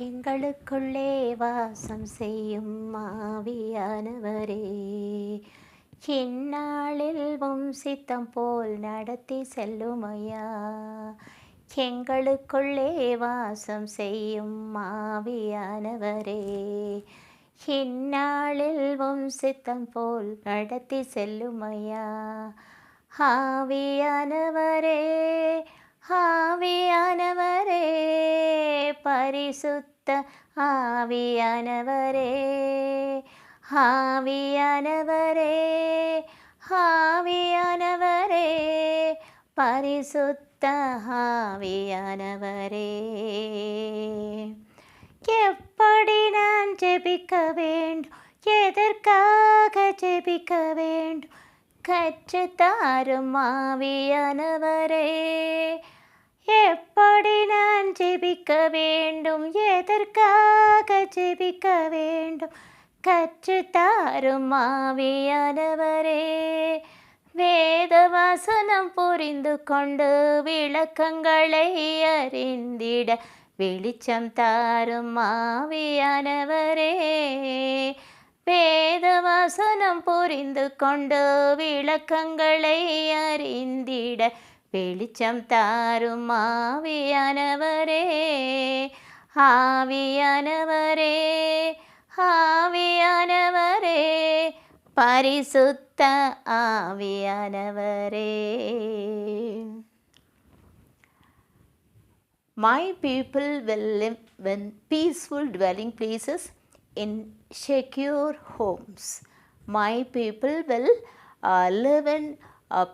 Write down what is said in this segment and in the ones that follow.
எங்களுக்குள்ளே வாசம் செய்யும் ஆவியானவரே, இந்நாளில் சித்தம் போல் நடத்தி செல்லுமையா. எங்களுக்குள்ளே வாசம் செய்யும் ஆவியானவரே, இந்நாளில் சித்தம் போல் நடத்தி செல்லுமையா. ஆவியானவரே, ஆவியானவரே, பரிசுத்த ஆவியானவரே, ஆவியானவரே, ஆவியானவரே, பரிசுத்த ஆவியானவரே. எப்படி நான் ஜெபிக்க வேண்டும், எதற்காக ஜெபிக்க வேண்டும், கற்றுத்தாரும் ஆவியானவரே. எப்படி நான் ஜெபிக்க வேண்டும், எதற்காக ஜெபிக்க வேண்டும், கற்றுத்தாரும் ஆவியானவரே. வேத வசனம் புரிந்து கொண்டு விளக்கங்களை அறிந்திட வெளிச்சம் தாரும் ஆவியானவரே. வேத வசனம் புரிந்து கொண்டு விளக்கங்களை அறிந்திட வெளிச்சம் தாரும் ஆவியானவரே. ஆவியானவரே, ஆவியானவரே, பரிசுத்த ஆவியானவரே. My people will live in peaceful dwelling places in secure homes. My people will live in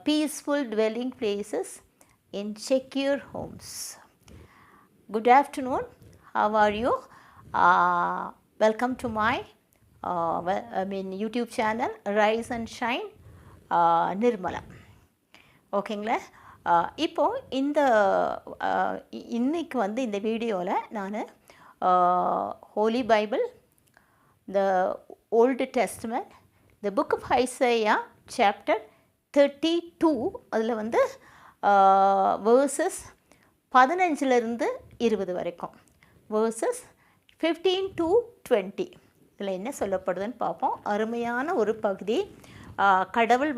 peaceful dwelling places in secure homes. Good afternoon. How are you? Welcome to my YouTube channel Rise and Shine Nirmala. ஓகேங்களா? இப்போது இன்னைக்கு இந்த வீடியோவில் நான் Holy Bible, the Old Testament, the book of Isaiah chapter 32, அதில் versus 15 to 20 வரைக்கும், versus 15 to 20, இதில் என்ன சொல்லப்படுதுன்னு பார்ப்போம். அருமையான ஒரு பகுதி. கடவுள்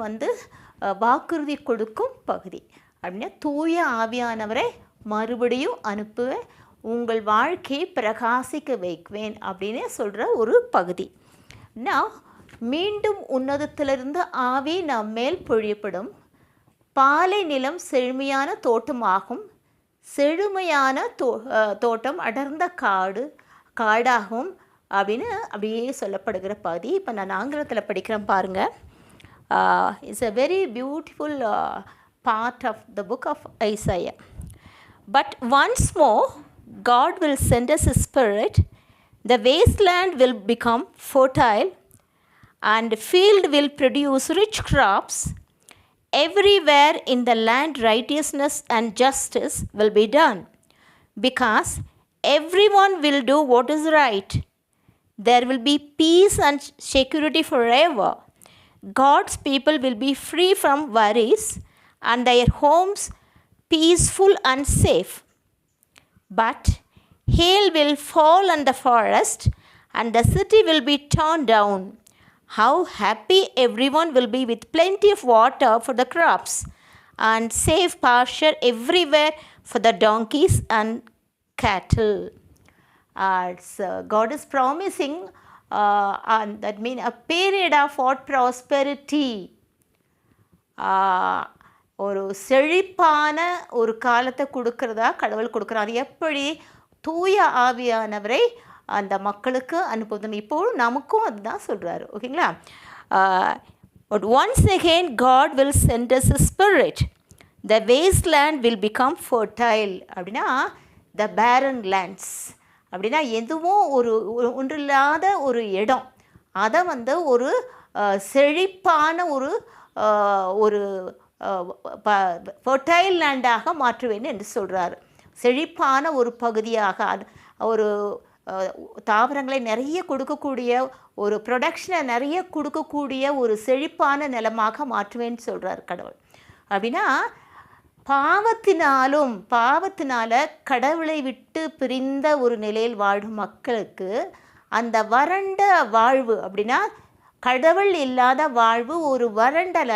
வாக்குறுதி கொடுக்கும் பகுதி. அப்படின்னா தூய ஆவியானவரை மறுபடியும் அனுப்புவேன், உங்கள் வாழ்க்கையை பிரகாசிக்க வைக்குவேன் அப்படின்னு சொல்கிற ஒரு பகுதி. நான் மீண்டும் உன்னதத்திலிருந்து ஆவி நம் மேல் பொழியப்படும், பாலை நிலம் செழுமையான தோட்டமாகும், செழுமையான தோட்டம் அடர்ந்த காடாகும் அப்படின்னு அப்படியே சொல்லப்படுகிற பகுதி. இப்போ நான் ஆங்கிலத்தில் படிக்கிறேன் பாருங்கள். It's a very beautiful part of the book of Isaiah. But once more God will send us His Spirit, the wasteland will become fertile and field will produce rich crops. Everywhere in the land righteousness and justice will be done, because everyone will do what is right. There will be peace and security forever. God's people will be free from worries and their homes peaceful and safe. But hail will fall on the forest and the city will be torn down. How happy everyone will be with plenty of water for the crops and safe pasture everywhere for the donkeys and cattle. God is promising that means a period of what prosperity. ஒரு செழிப்பான ஒரு காலத்தை கொடுக்கறதா கடவுள் கொடுக்குறார். எப்படி தூய ஆவியானவரை அந்த மக்களுக்கு அனுப்புவது. இப்போது நமக்கும் அதுதான் சொல்கிறாரு. ஓகேங்களா? But once again God will send us a spirit. The wasteland will become fertile. அப்படின்னா the barren lands, அப்படின்னா எதுவும் ஒன்றில்லாத ஒரு இடம், அதை ஒரு செழிப்பான ஒரு ஃபர்டைல் லேண்டாக மாற்றுவேன் என்று சொல்கிறார். செழிப்பான ஒரு பகுதியாக, ஒரு தாவரங்களை நிறைய கொடுக்கக்கூடிய, ஒரு ப்ரொடக்ஷனை நிறைய கொடுக்கக்கூடிய ஒரு செழிப்பான நிலமாக மாற்றுவேன்னு சொல்கிறார் கடவுள். அப்படின்னா பாவத்தினால கடவுளை விட்டு பிரிந்த ஒரு நிலையில் வாழும் மக்களுக்கு அந்த வறண்ட வாழ்வு, அப்படின்னா கடவுள் இல்லாத வாழ்வு ஒரு வறண்டல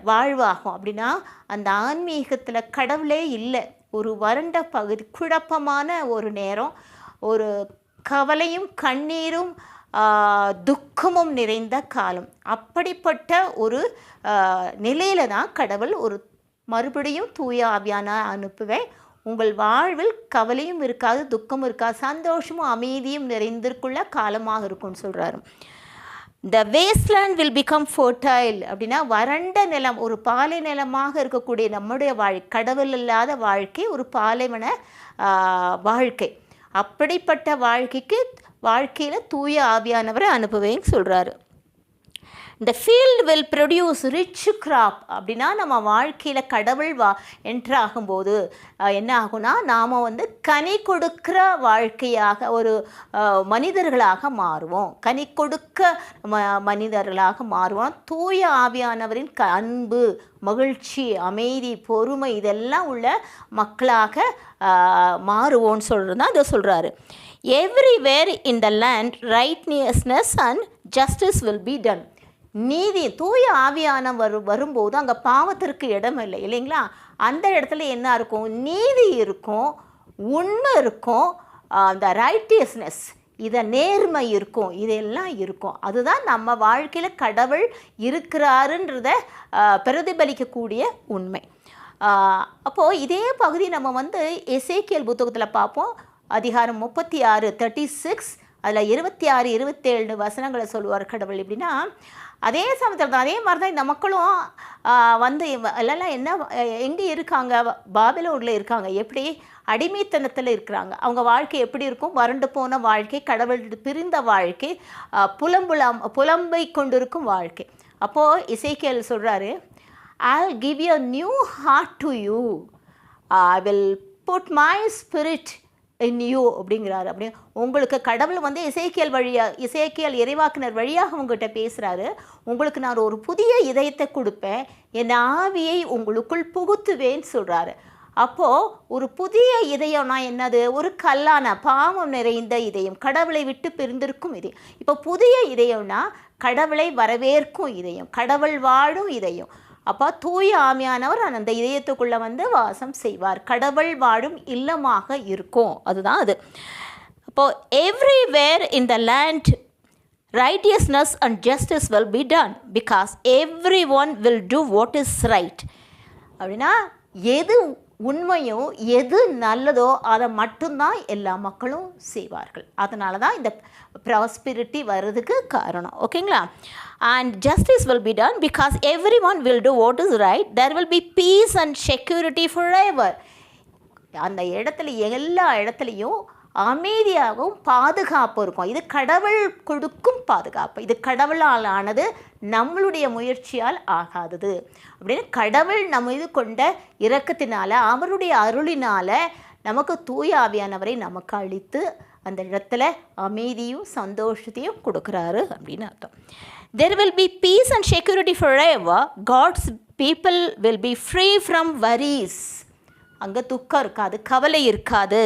வாழ்வாகும். அப்படின்னா அந்த ஆன்மீகத்தில் கடவுளே இல்லை, ஒரு வறண்ட பகுதி, குழப்பமான ஒரு நேரம், ஒரு கவலையும் கண்ணீரும் துக்கமும் நிறைந்த காலம். அப்படிப்பட்ட ஒரு நிலையில தான் கடவுள் மறுபடியும் தூய ஆவியான அனுப்புவேன், உங்கள் வாழ்வில் கவலையும் இருக்காது, துக்கமும் இருக்காது, சந்தோஷமும் அமைதியும் நிறைந்திருக்குள்ள காலமாக இருக்கும்னு சொல்கிறாரு. The wasteland will become fertile. அப்படின்னா வறண்ட நிலம், ஒரு பாலை நிலமாக இருக்கக்கூடிய நம்முடைய கடவுள் இல்லாத வாழ்க்கை ஒரு பாலைவன வாழ்க்கை. அப்படிப்பட்ட வாழ்க்கையில் தூய ஆவியானவரை அனுப்புவேன்னு சொல்கிறாரு. The field will produce rich crop. அப்படின்னா நம்ம வாழ்க்கையில் கடவுள் என்ட்ராகும்போது என்ன ஆகும்னா, நாம் கனி கொடுக்கிற வாழ்க்கையாக ஒரு மனிதர்களாக மாறுவோம், கனி கொடுக்க மனிதர்களாக மாறுவோம். தூய ஆவியானவரின் அன்பு, மகிழ்ச்சி, அமைதி, பொறுமை இதெல்லாம் உள்ள மக்களாக மாறுவோன்னு சொல்கிறது தான் இதை சொல்கிறாரு. Everywhere in the land righteousness and justice will be done. நீதி, தூய ஆவியானவர் வரும்போது அங்கே பாவத்திற்கு இடம் இல்லை இல்லைங்களா? அந்த இடத்துல என்ன இருக்கும்? நீதி இருக்கும், உண்மை இருக்கும், அந்த ரைட்டியஸ்னஸ், இதை நேர்மை இருக்கும், இதெல்லாம் இருக்கும். அதுதான் நம்ம வாழ்க்கையில் கடவுள் இருக்கிறாருன்றத பிரதிபலிக்கக்கூடிய உண்மை. அப்போது இதே பகுதி நம்ம எசேக்கியேல் புத்தகத்தில் பார்ப்போம். அதிகாரம் 36 36 அதில் 26 27 வசனங்களை சொல்லுவார் கடவுள். எப்படின்னா அதே சமயத்தில் தான், அதே மாதிரி தான் இந்த மக்களும் எல்லாம் எங்கே இருக்காங்க? பாபிலோனில் இருக்காங்க. எப்படி? அடிமைத்தனத்தில் இருக்கிறாங்க. அவங்க வாழ்க்கை எப்படி இருக்கும்? வறண்டு போன வாழ்க்கை, கடவுள் பிரிந்த வாழ்க்கை, புலம்பை கொண்டிருக்கும் வாழ்க்கை. அப்போது எசேக்கியேல் சொல்கிறாரு, I'll give you a new heart to you, I will put my spirit in you அப்படிங்கிறாரு. அப்படி உங்களுக்கு கடவுள் எசேக்கியேல் இறைவாக்கினர் வழியாக உங்கள்கிட்ட பேசுகிறாரு. உங்களுக்கு நான் ஒரு புதிய இதயத்தை கொடுப்பேன், என் ஆவியை உங்களுக்குள் புகுத்துவேன்னு சொல்கிறாரு. அப்போது ஒரு புதிய இதயம்னா என்னது? ஒரு கல்லான பாவம் நிறைந்த இதயம், கடவுளை விட்டு பிரிந்திருக்கும் இதயம். இப்போ புதிய இதயம்னா கடவுளை வரவேற்கும் இதயம், கடவுள் வாழும் இதயம். அப்போ தூய ஆவியானவர் அந்த இதயத்துக்குள்ளே வாசம் செய்வார், கடவுள் வாழும் இல்லமாக இருக்கும். அதுதான் அது. அப்போது everywhere in the land righteousness and justice will be done because everyone will do what is right. அப்படின்னா எது உண்மையோ எது நல்லதோ அதை மட்டும்தான் எல்லா மக்களும் செய்வார்கள். அதனால தான் இந்த ப்ராஸ்பிரிட்டி வர்றதுக்கு காரணம். ஓகேங்களா? And justice will be done because everyone will do what is right. There will be peace and security forever. அந்த இடத்துல எல்லா இடத்துலையும் அமைதியாகவும் பாதுகாப்பு இருக்கும். இது கடவுள் கொடுக்கும் பாதுகாப்பு, இது கடவுளால் ஆனது, நம்மளுடைய முயற்சியால் ஆகாதது. அப்படின்னு கடவுள் நம்ம இது கொண்ட இரக்கத்தினால, அவருடைய அருளினால நமக்கு தூய ஆவியானவரை நமக்கு அளித்து அந்த இடத்துல அமைதியும் சந்தோஷத்தையும் கொடுக்குறாரு அப்படின்னு அர்த்தம். There will be peace and security forever. God's people will be free from worries. அங்கே துக்கம் இருக்காது, கவலை இருக்காது.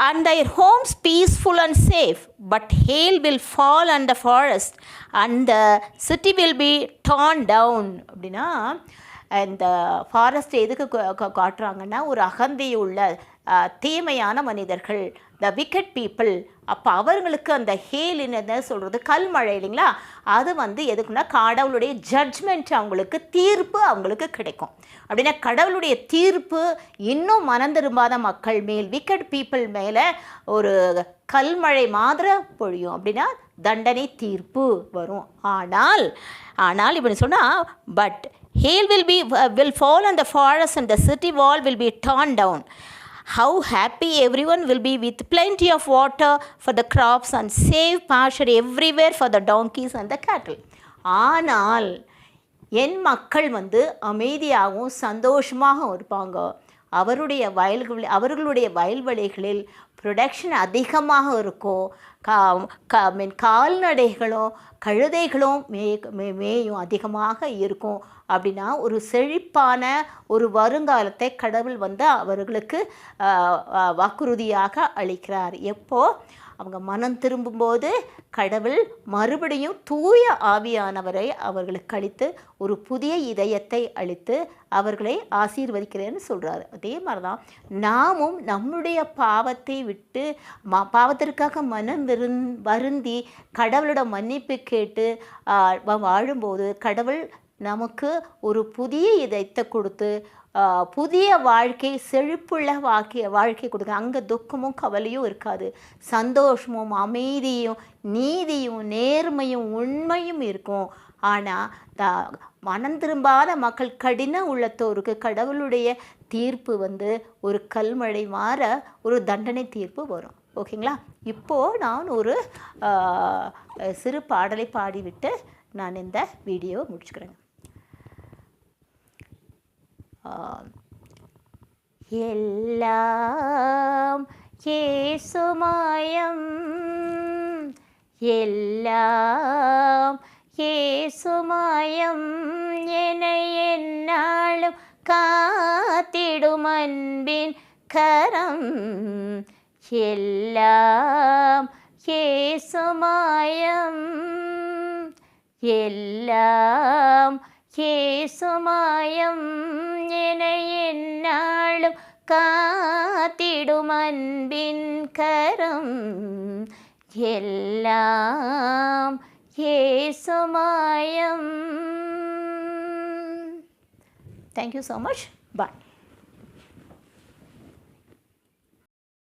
And their homes peaceful and safe, but hail will fall on the forest and the city will be torn down. அப்படின்னா இந்த forest எதுக்கு காட்டுறாங்கன்னா, ஒரு அகந்தையுள்ள தீமையான மனிதர்கள், த விக்கெட் பீப்புள். அப்போ அவர்களுக்கு அந்த ஹேல் என்ன சொல்கிறது, கல்மழை இல்லைங்களா, அது எதுக்குன்னா கடவுளுடைய ஜட்ஜ்மெண்ட், அவங்களுக்கு தீர்ப்பு அவங்களுக்கு கிடைக்கும். அப்படின்னா கடவுளுடைய தீர்ப்பு இன்னும் மனம் திரும்பாத மக்கள் மேல், விக்கெட் பீப்புள் மேலே ஒரு கல்மழை மாதிரி பொழியும். அப்படின்னா தண்டனை தீர்ப்பு வரும். ஆனால் இப்படி சொன்னால், but hail will fall on the forest and the city wall will be torn down. How happy everyone will be with plenty of water for the crops and safe pasture everywhere for the donkeys and the cattle. ஆனால் என் மக்கள் அமைதியாகவும் சந்தோஷமாகவும் இருப்பாங்க. அவர்களுடைய வயல்வெளிகளில் production அதிகமாக இருக்கும். கால்நடைகளும் கழுதைகளும் மேயும் அதிகமாக இருக்கும். அப்படின்னா ஒரு செழிப்பான ஒரு வருங்காலத்தை கடவுள் வந்து அவர்களுக்கு வாக்குறுதியாக அளிக்கிறார். எப்போ அவங்க மனம் திரும்பும்போது கடவுள் மறுபடியும் தூய ஆவியானவரை அவர்களுக்கு அளித்து ஒரு புதிய இதயத்தை அளித்து அவர்களை ஆசீர்வதிக்கிறேன்னு சொல்கிறாரு. அதே மாதிரி தான் நாமும் நம்முடைய பாவத்தை விட்டு பாவத்திற்காக மனம் வருந்தி கடவுளோட மன்னிப்பு கேட்டு வாழும்போது கடவுள் நமக்கு ஒரு புதிய இதயத்தை கொடுத்து புதிய வாழ்க்கை, செழிப்புள்ள வாழ்க்கை கொடுக்க. அங்கே துக்கமும் கவலையும் இருக்காது, சந்தோஷமும் அமைதியும் நீதியும் நேர்மையும் உண்மையும் இருக்கும். ஆனால் மனம் திரும்பாத மக்கள், கடின உள்ளத்தோருக்கு கடவுளுடைய தீர்ப்பு வந்து ஒரு கல்மழை மாற ஒரு தண்டனை தீர்ப்பு வரும். ஓகேங்களா? இப்போது நான் ஒரு சிறு பாடலை பாடிவிட்டு நான் இந்த வீடியோவை முடிச்சுக்கிறேங்க. எல்லாம் இயேசுமயம், எல்லாம் இயேசுமயம், என்னை எந்நாளும் காத்திடும் அன்பின் கரம். எல்லாம் இயேசுமயம், எல்லாம் இயேசுமயம், என்னை எந்நாளும் காத்திடும் அன்பின் கரம். எல்லாம் இயேசுமயம். Thank you so much. Bye.